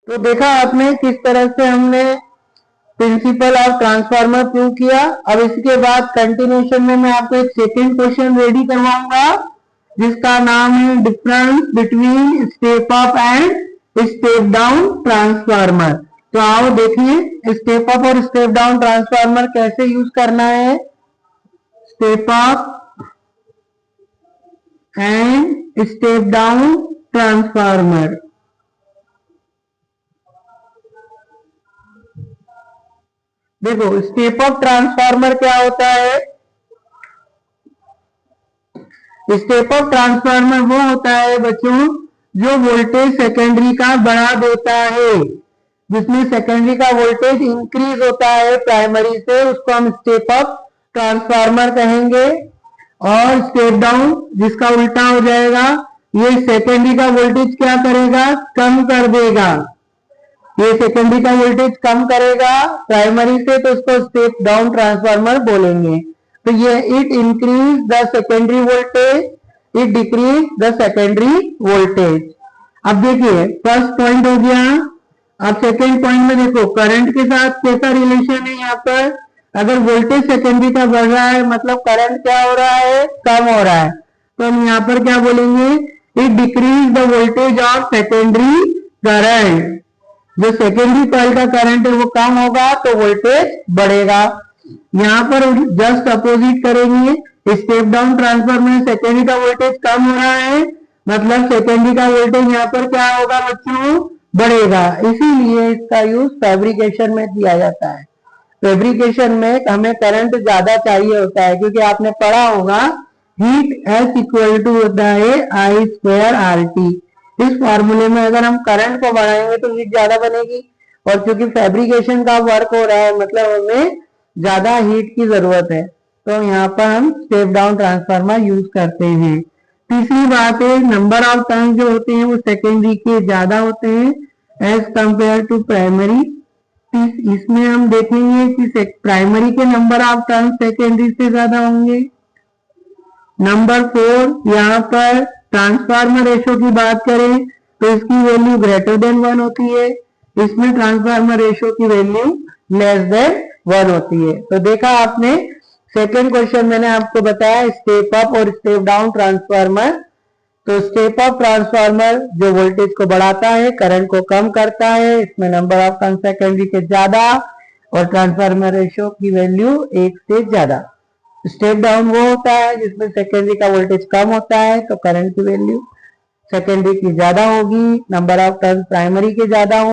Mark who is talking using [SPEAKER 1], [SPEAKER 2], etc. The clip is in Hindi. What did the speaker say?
[SPEAKER 1] तो देखा आपने किस तरह से हमने प्रिंसिपल ऑफ ट्रांसफार्मर प्रूव किया। अब इसके बाद कंटिन्यूशन में मैं आपको एक सेकंड क्वेश्चन रेडी करवाऊंगा जिसका नाम है difference between step up and step down transformer. तो आओ देखिए स्टेप अप और स्टेप डाउन ट्रांसफार्मर कैसे यूज करना है। Step up and step down transformer. देखो स्टेप अप ट्रांसफार्मर क्या होता है। स्टेप अप ट्रांसफार्मर वो होता है बच्चों जो वोल्टेज सेकेंडरी का बढ़ा देता है, जिसमें सेकेंडरी का वोल्टेज इंक्रीज होता है प्राइमरी से, उसको हम स्टेप अप ट्रांसफार्मर कहेंगे। और स्टेप डाउन जिसका उल्टा हो जाएगा, ये सेकेंडरी का वोल्टेज क्या करेगा, कम कर देगा। ये सेकेंडरी का वोल्टेज कम करेगा प्राइमरी से, तो उसको स्टेप डाउन ट्रांसफार्मर बोलेंगे। तो ये it increase the secondary voltage, it decrease the secondary voltage. अब देखिए फर्स्ट पॉइंट हो गया। अब सेकेंड पॉइंट में देखो करंट के साथ कैसा रिलेशन है। यहाँ पर अगर वोल्टेज सेकेंडरी का बढ़ रहा है मतलब करंट क्या हो रहा है, कम हो रहा है। तो हम यहाँ पर क्या बोलेंगे, it decrease the voltage of secondary current. जो सेकेंडरी कॉइल का करंट है वो कम होगा तो वोल्टेज बढ़ेगा। यहाँ पर जस्ट अपोजिट करेंगे। स्टेप डाउन ट्रांसफार्मर में सेकेंडरी का वोल्टेज कम हो रहा है मतलब सेकेंडरी का वोल्टेज यहाँ पर क्या होगा बच्चों, बढ़ेगा। इसीलिए इसका यूज फैब्रिकेशन में किया जाता है। फैब्रिकेशन में हमें करंट ज्यादा चाहिए होता है क्योंकि आपने पढ़ा होगा हीट एच इक्वल टू होता है आई स्क्वायर आर टी। इस फॉर्मूले में अगर हम करंट को बढ़ाएंगे तो हीट ज्यादा बनेगी, और क्योंकि फैब्रिकेशन का वर्क हो रहा है मतलब हमें ज्यादा हीट की जरूरत है, तो यहाँ पर हम स्टेप डाउन ट्रांसफार्मर यूज करते हैं। तीसरी बात है नंबर ऑफ टर्न्स जो होते हैं वो सेकेंडरी के ज्यादा होते हैं एज कंपेयर टू प्राइमरी। इसमें हम देखेंगे कि प्राइमरी के नंबर ऑफ टर्न्स सेकेंडरी से ज्यादा होंगे। नंबर 4 यहाँ पर ट्रांसफार्मर रेशो की बात करें तो इसकी वैल्यू ग्रेटर देन 1 होती है, इसमें ट्रांसफार्मर रेशो की वैल्यू लेस देन 1 होती है। तो देखा आपने सेकेंड क्वेश्चन मैंने आपको बताया स्टेप अप और स्टेप डाउन ट्रांसफार्मर। तो स्टेप अप ट्रांसफार्मर जो वोल्टेज को बढ़ाता है करंट को कम करता है, इसमें नंबर ऑफ टर्न सेकेंडरी के ज्यादा और ट्रांसफार्मर रेशो की वैल्यू 1 से ज्यादा। स्टेप डाउन वो होता है जिसमें सेकेंडरी का वोल्टेज कम होता है तो करंट की वैल्यू सेकेंडरी की ज्यादा होगी, नंबर ऑफ टर्न प्राइमरी के ज्यादा